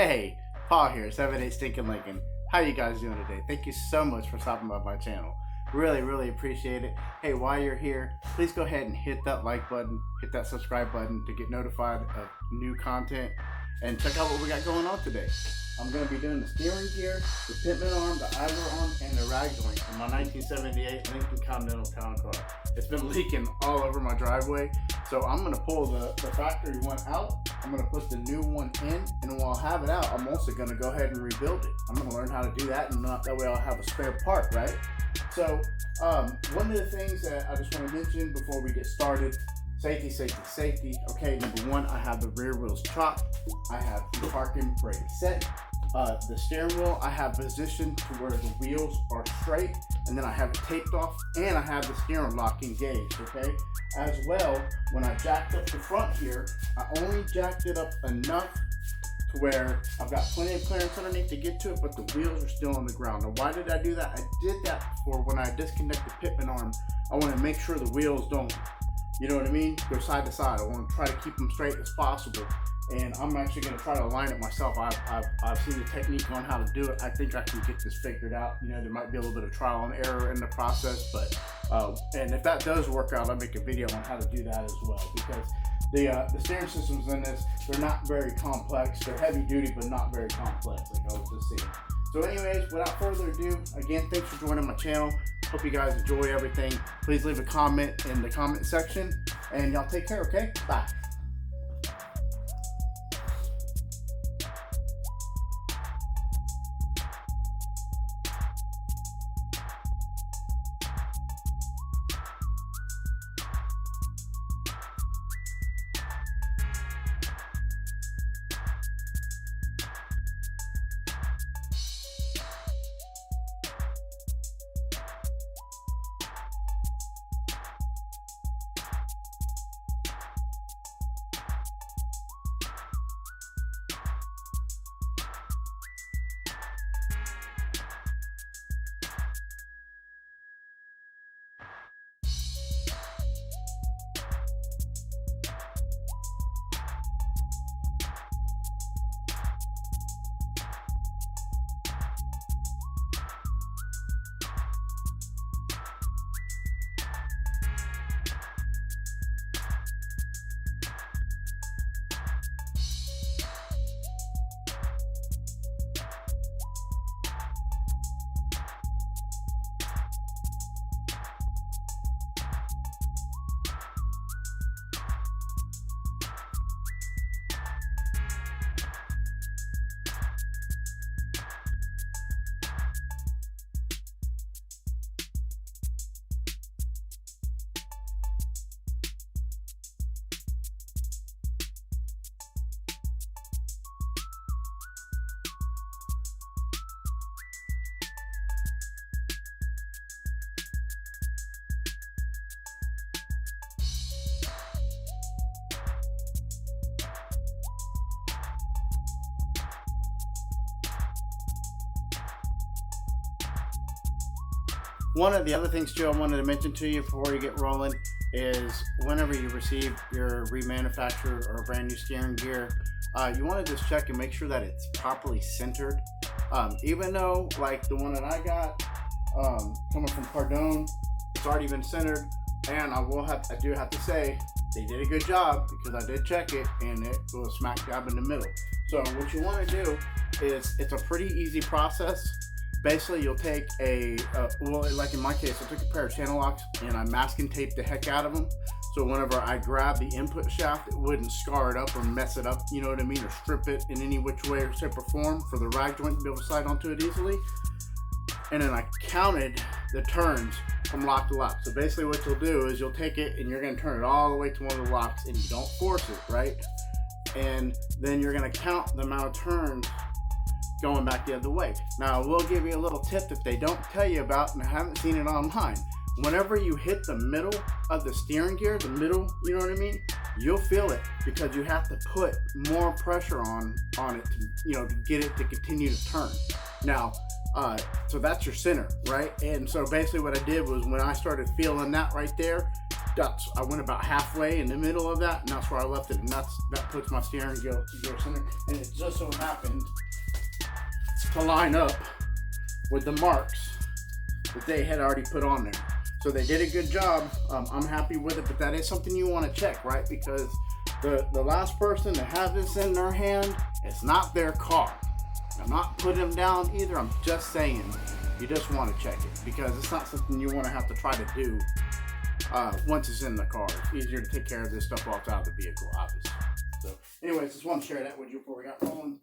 Hey, Paul here, 70's Stinking Lincoln. How you guys doing today? Thank you so much for stopping by my channel. Really appreciate it. Hey, while you're here, please go ahead and hit that like button, hit that subscribe button to get notified of new content, and check out what we got going on today. I'm going to be doing the steering gear, the pitman arm, the idler arm, and the rag joint from my 1978 Lincoln Continental Town Car. It's been leaking all over my driveway, so I'm going to pull the factory one out. I'm going to put the new one in, and while I have it out, I'm also going to go ahead and rebuild it. I'm going to learn how to do that, and that way I'll have a spare part, right? So one of the things that I just want to mention before we get started, safety. Okay, number one, I have the rear wheels chopped. I have the parking brake set. The steering wheel I have positioned to where the wheels are straight, and then I have it taped off, and I have the steering lock engaged, okay? As well, when I jacked up the front here, I only jacked it up enough to where I've got plenty of clearance underneath to get to it, but the wheels are still on the ground. Now, why did I do that? I did that for when I disconnect the pitman arm. I want to make sure the wheels don't, you know what I mean, go side to side. I want to try to keep them straight as possible. And I'm actually going to try to align it myself. I've seen the technique on how to do it. I think I can get this figured out. You know, there might be a little bit of trial and error in the process, but and if that does work out, I'll make a video on how to do that as well, because the steering systems in this, they're not very complex. They're heavy duty, but not very complex, like I was just saying. So anyways, without further ado, again, thanks for joining my channel. Hope you guys enjoy everything. Please leave a comment in the comment section, and y'all take care, okay? Bye. One of the other things too I wanted to mention to you before you get rolling is whenever you receive your remanufactured or brand new steering gear, you want to just check and make sure that it's properly centered. Even though like the one that I got coming from Cardone, it's already been centered, and I do have to say they did a good job, because I did check it and it was smack dab in the middle. So what you want to do is, it's a pretty easy process. Basically, you'll take well, like in my case, I took a pair of channel locks and I masking taped the heck out of them. So whenever I grab the input shaft, it wouldn't scar it up or mess it up, you know what I mean, or strip it in any which way or shape or form, for the rag joint to be able to slide onto it easily. And then I counted the turns from lock to lock. So basically what you'll do is you'll take it and you're going to turn it all the way to one of the locks, and you don't force it, right? And then you're going to count the amount of turns going back the other way. Now, I will give you a little tip if they don't tell you about, and I haven't seen it online. Whenever you hit the middle of the steering gear, the middle, you know what I mean, you'll feel it, because you have to put more pressure on it to, you know, to get it to continue to turn. Now, so that's your center, right? And so basically what I did was, when I started feeling that right there, I went about halfway in the middle of that, and that's where I left it, and that puts my steering gear center, and it just so happened to line up with the marks that they had already put on there. So they did a good job. I'm happy with it, but that is something you want to check, right? Because the last person to have this in their hand, it's not their car. I'm not putting them down either. I'm just saying you just want to check it, because it's not something you want to have to try to do once it's in the car. It's easier to take care of this stuff while it's out of the vehicle, obviously. So anyways, just want to share that with you before we got rolling.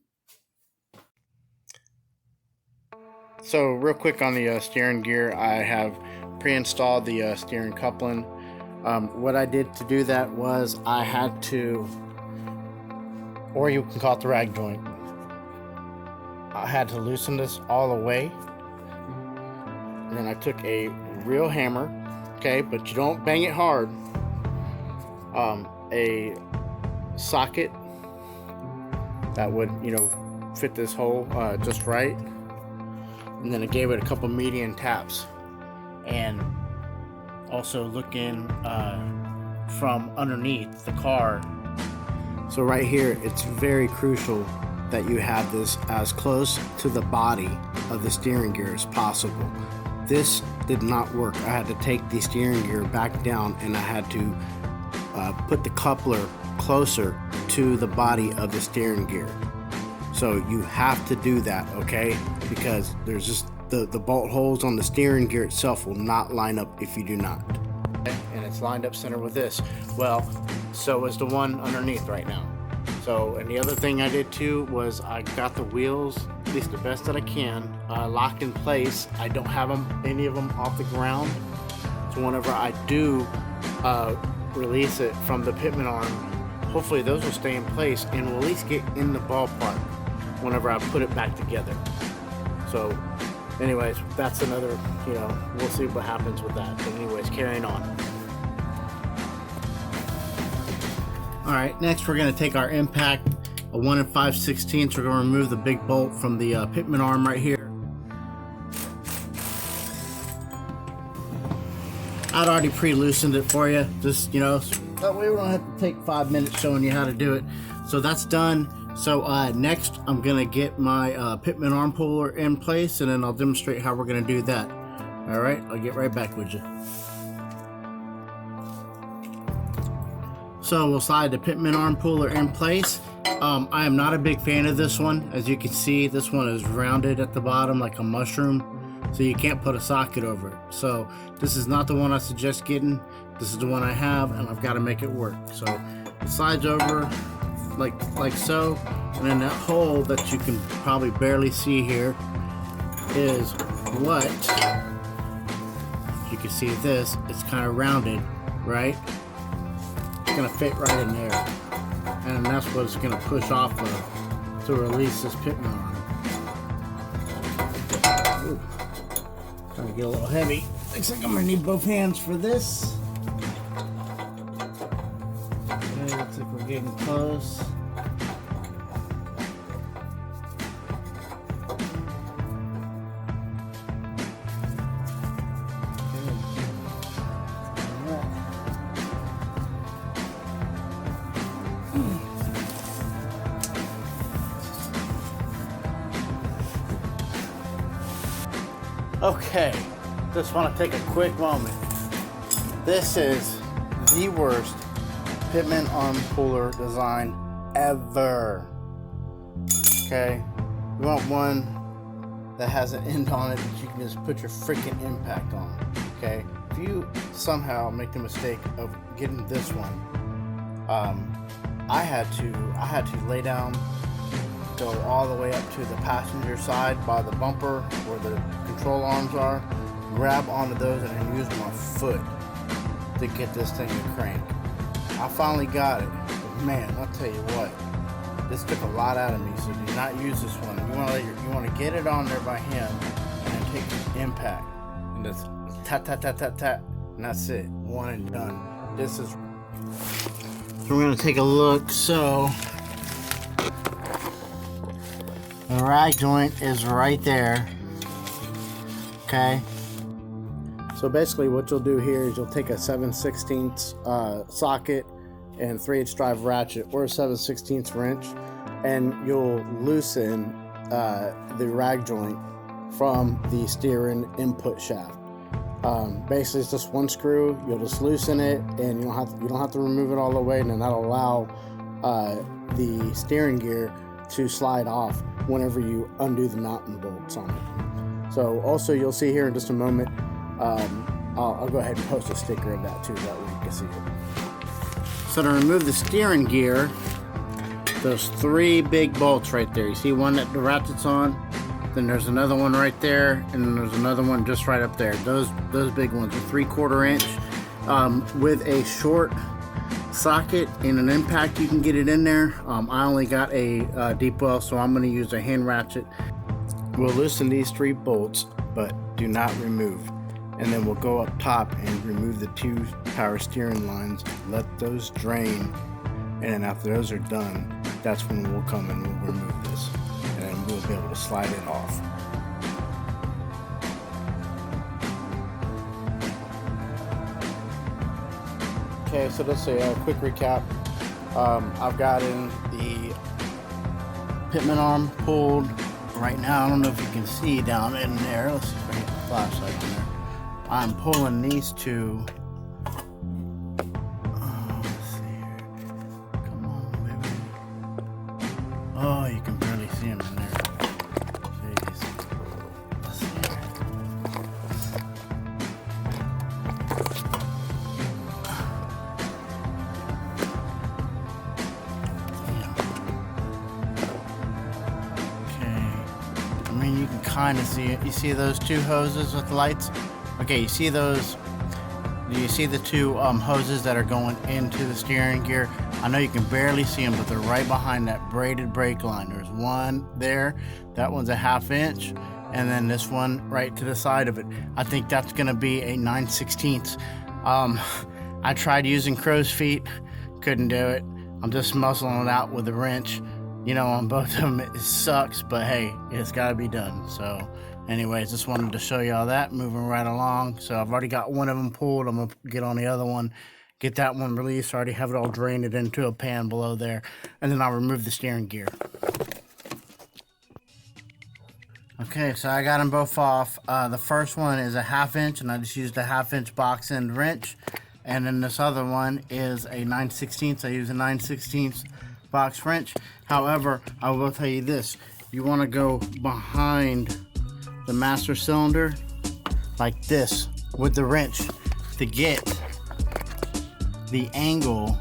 So real quick on the steering gear, I have pre-installed the steering coupling. What I did to do that was I had to, or you can call it the rag joint, I had to loosen this all the way, and then I took a real hammer, okay, but you don't bang it hard, a socket that would, you know, fit this hole just right, and then I gave it a couple median taps, and also looking from underneath the car. So right here, it's very crucial that you have this as close to the body of the steering gear as possible. This did not work. I had to take the steering gear back down, and I had to put the coupler closer to the body of the steering gear. So you have to do that, okay? Because there's just the bolt holes on the steering gear itself will not line up if you do not. And it's lined up center with this. Well, so is the one underneath right now. So, and the other thing I did too was I got the wheels, at least the best that I can, locked in place. I don't have any of them off the ground. So whenever I do release it from the pitman arm, hopefully those will stay in place and will at least get in the ballpark whenever I put it back together. So anyways, that's another, you know, we'll see what happens with that. But anyways, carrying on. All right, next we're gonna take our impact, a 1 5/16. We're gonna remove the big bolt from the pitman arm right here. I'd already pre-loosened it for you, just, you know, that way we don't have to take 5 minutes showing you how to do it. So that's done. So next I'm gonna get my pitman arm puller in place, and then I'll demonstrate how we're gonna do that. All right, I'll get right back with you. So we'll slide the pitman arm puller in place. I am not a big fan of this one. As you can see, this one is rounded at the bottom like a mushroom, so you can't put a socket over it. So this is not the one I suggest getting. This is the one I have, and I've got to make it work. So it slides over like so, and then that hole that you can probably barely see here is what you can see. This, it's kind of rounded, right? Gonna fit right in there, and that's what it's gonna push off of to release this pitman arm. Ooh, trying to get a little heavy. Looks like I'm gonna need both hands for this. Okay, looks like we're getting close. Okay, just want to take a quick moment. This is the worst pitman arm puller design ever. Okay, you want one that has an end on it that you can just put your freaking impact on. Okay, if you somehow make the mistake of getting this one, I had to lay down, go all the way up to the passenger side by the bumper where the control arms are, grab onto those, and then use my foot to get this thing to crank. I finally got it, but man, I'll tell you what, this took a lot out of me. So do not use this one. You want to get it on there by hand and then take the impact and just tap tap tap tap tap, and that's it, one and done. This is. So we're gonna take a look. So the rag joint is right there. Okay. So basically what you'll do here is you'll take a 7/16 socket and 3/8 drive ratchet or a 7/16 wrench, and you'll loosen the rag joint from the steering input shaft. Basically it's just one screw. You'll just loosen it, and you don't have to remove it all the way, and then that'll allow the steering gear to slide off whenever you undo the mounting bolts on it. So also you'll see here in just a moment, I'll go ahead and post a sticker of that too, that way you can see it. So to remove the steering gear, those 3 big bolts right there, you see one that the ratchet's on, then there's another one right there, and then there's another one just right up there. Those big ones are 3/4 inch with a short socket and an impact. You can get it in there. I only got a deep well, so I'm going to use a hand ratchet. We'll loosen these 3 bolts, but do not remove. And then we'll go up top and remove the 2 power steering lines, let those drain, and then after those are done, that's when we'll come and we'll remove this, and then we'll be able to slide it off. Okay, so let's say a quick recap. I've got in the pitman arm pulled right now. I don't know if you can see down in there. Let's see if I get the flashlight in there. I'm pulling these 2. Let's see here. Come on, baby. Oh, you can barely see them in there. Jeez. Let's see here. Okay. I mean, you can kind of see it. You see those 2 hoses with lights? Okay, you see those? Do you see the 2 hoses that are going into the steering gear? I know you can barely see them, but they're right behind that braided brake line. There's one there. That one's a 1/2 inch, and then this one right to the side of it. I think that's going to be a 9/16. I tried using crow's feet, couldn't do it. I'm just muscling it out with a wrench. You know, on both of them, it sucks, but hey, it's got to be done. So anyways, just wanted to show y'all that, moving right along. So I've already got one of them pulled. I'm going to get on the other one, get that one released. I already have it all drained it into a pan below there. And then I'll remove the steering gear. Okay, so I got them both off. The first one is a 1/2 inch, and I just used a 1/2 inch box end wrench. And then this other one is a 9/16. I use a 9/16 box wrench. However, I will tell you this. You want to go behind the master cylinder like this with the wrench to get the angle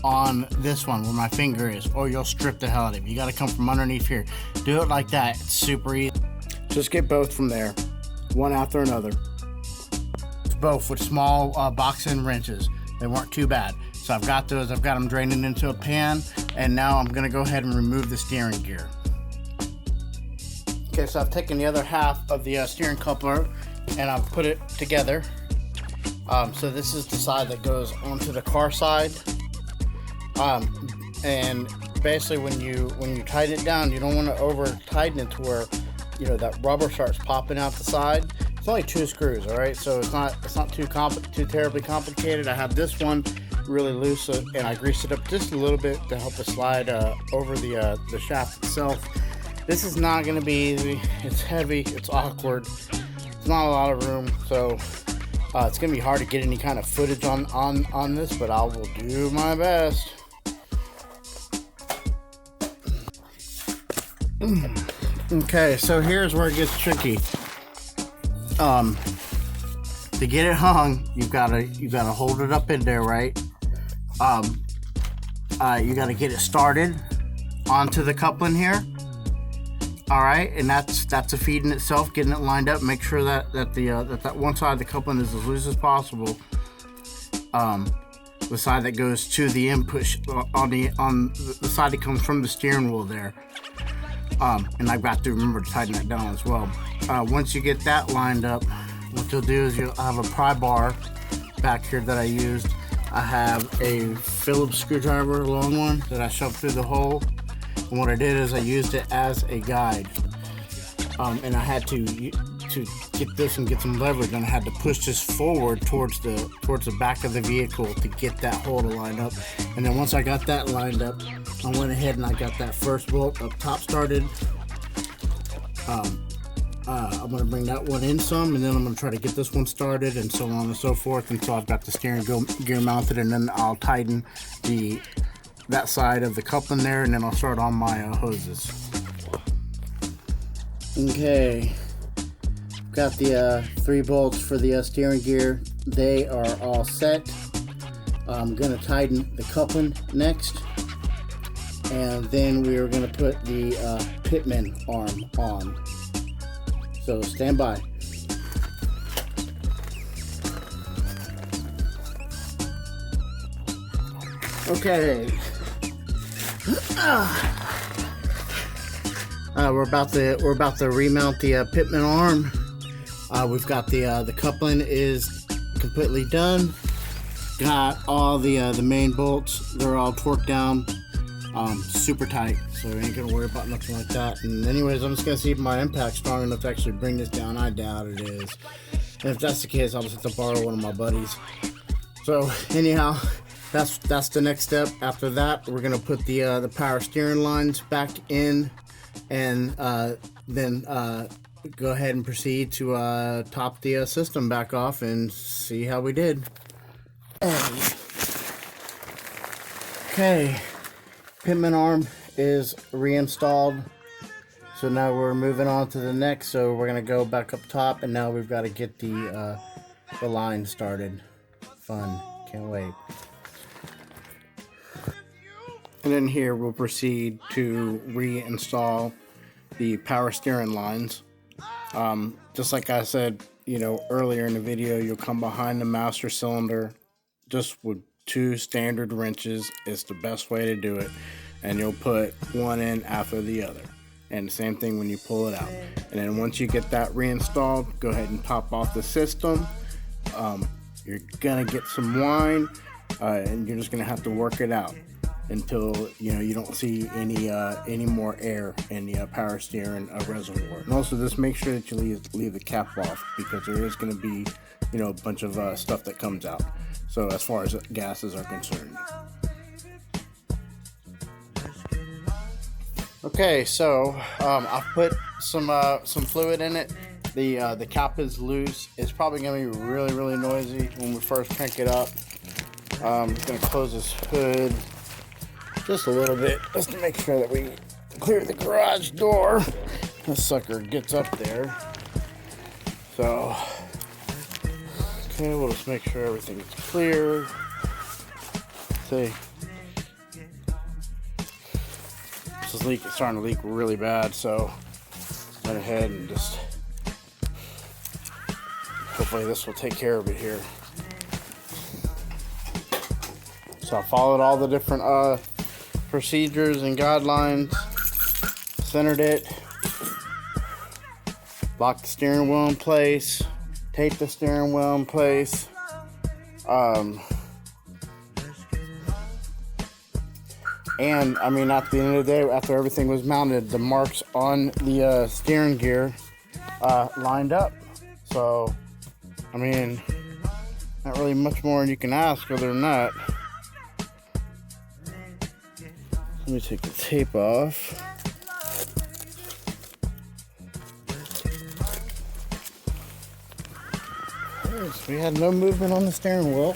on this one where my finger is, or you'll strip the hell out of it. You got to come from underneath here. Do it like that. It's super easy. Just get both from there, one after another. Both with small box end wrenches. They weren't too bad. So I've got those. I've got them draining into a pan, and now I'm going to go ahead and remove the steering gear. Okay, so I've taken the other half of the steering coupler and I've put it together. So this is the side that goes onto the car side. And basically when you tighten it down, you don't want to over tighten it to where, you know, that rubber starts popping out the side. It's only 2 screws, all right? So it's not too terribly complicated. I have this one really loose, and I greased it up just a little bit to help it slide over the shaft itself. This is not going to be easy. It's heavy. It's awkward. There's not a lot of room, so it's going to be hard to get any kind of footage on this, but I will do my best. Okay, so here's where it gets tricky. To get it hung, you gotta hold it up in there, right? You gotta get it started onto the coupling here. All right, and that's a feed in itself, getting it lined up. Make sure that that one side of the coupling is as loose as possible. The side that goes to the input on the side that comes from the steering wheel there. And I've got to remember to tighten that down as well. Once you get that lined up, what you'll do is you'll have a pry bar back here that I used. I have a Phillips screwdriver, a long one, that I shoved through the hole. And what I did is I used it as a guide. And I had to to get this and get some leverage, and I had to push this forward towards the back of the vehicle to get that hole to line up. And then once I got that lined up, I went ahead and I got that first bolt up top started. I'm going to bring that one in some, and then I'm going to try to get this one started, and so on and so forth until I've got the steering gear mounted, and then I'll tighten that side of the coupling there, and then I'll start on my hoses. Okay, got the 3 bolts for the steering gear. They are all set. I'm going to tighten the coupling next, and then we are going to put the pitman arm on. So stand by. Okay. We're about to remount the pitman arm. We've got the coupling is completely done. Got all the main bolts. They're all torqued down, super tight. So we ain't gonna worry about nothing like that. And anyways, I'm just gonna see if my impact's strong enough to actually bring this down. I doubt it is. And if that's the case, I'll just have to borrow one of my buddies. So anyhow, that's the next step. After that, we're gonna put the power steering lines back in, and then go ahead and proceed to top the system back off and see how we did. Okay, pitman arm is reinstalled, so now we're moving on to the next. So we're gonna go back up top, and now we've got to get the line started. Fun, can't wait. And then here we'll proceed to reinstall the power steering lines. Just like I said, earlier in the video, you'll come behind the master cylinder just with 2 standard wrenches. It's the best way to do it. And you'll put one in after the other, and the same thing when you pull it out. And then once you get that reinstalled, go ahead and top off the system. You're gonna get some whine, and you're just gonna have to work it out until you don't see any more air in the power steering reservoir. And also just make sure that you leave the cap off, because there is going to be a bunch of stuff that comes out, so as far as gases are concerned. Okay, so I've put some fluid in it. The cap is loose. It's probably going to be really, really noisy when we first crank it up. I'm just going to close this hood just a little bit, just to make sure that we clear the garage door. This sucker gets up there. So, okay, we'll just make sure everything's clear. See, this leak is starting to leak really bad, so went ahead and just hopefully this will take care of it here. So I followed all the different procedures and guidelines, centered it, locked the steering wheel in place, taped the steering wheel in place, and I mean, at the end of the day, after everything was mounted, the marks on the steering gear lined up. So I mean, not really much more you can ask other than that. Let me take the tape off. So we had no movement on the steering wheel,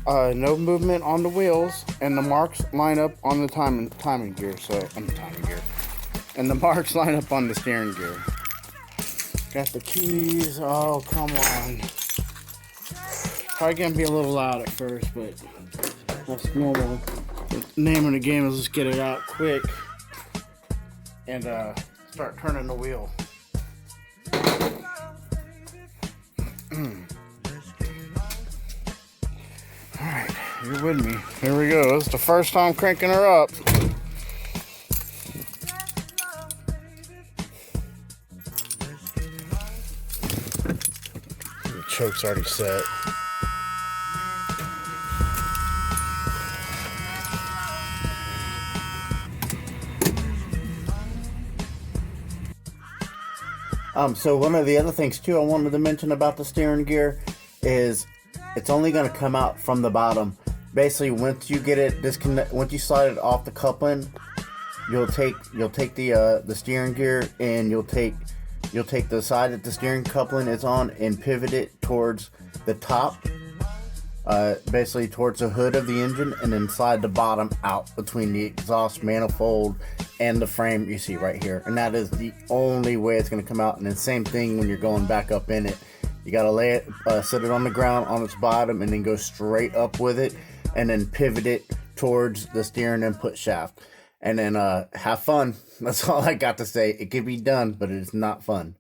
no movement on the wheels, and the marks line up on the timing gear. And the marks line up on the steering gear. Got the keys. Oh, come on. Probably gonna be a little loud at first, but that's normal. The name of the game is just get it out quick and start turning the wheel. Alright, you're with me. Here we go. It's the first time cranking her up. The choke's already set. So one of the other things too I wanted to mention about the steering gear is it's only going to come out from the bottom. Basically, once you get it disconnect, once you slide it off the coupling, you'll take the steering gear and you'll take the side that the steering coupling is on and pivot it towards the top, basically towards the hood of the engine, and then slide the bottom out between the exhaust manifold and the frame you see right here. And that is the only way it's going to come out. And the same thing when you're going back up in it. You got to lay it, set it on the ground on its bottom, and then go straight up with it, and then pivot it towards the steering input shaft. And then have fun. That's all I got to say. It can be done, but it's not fun.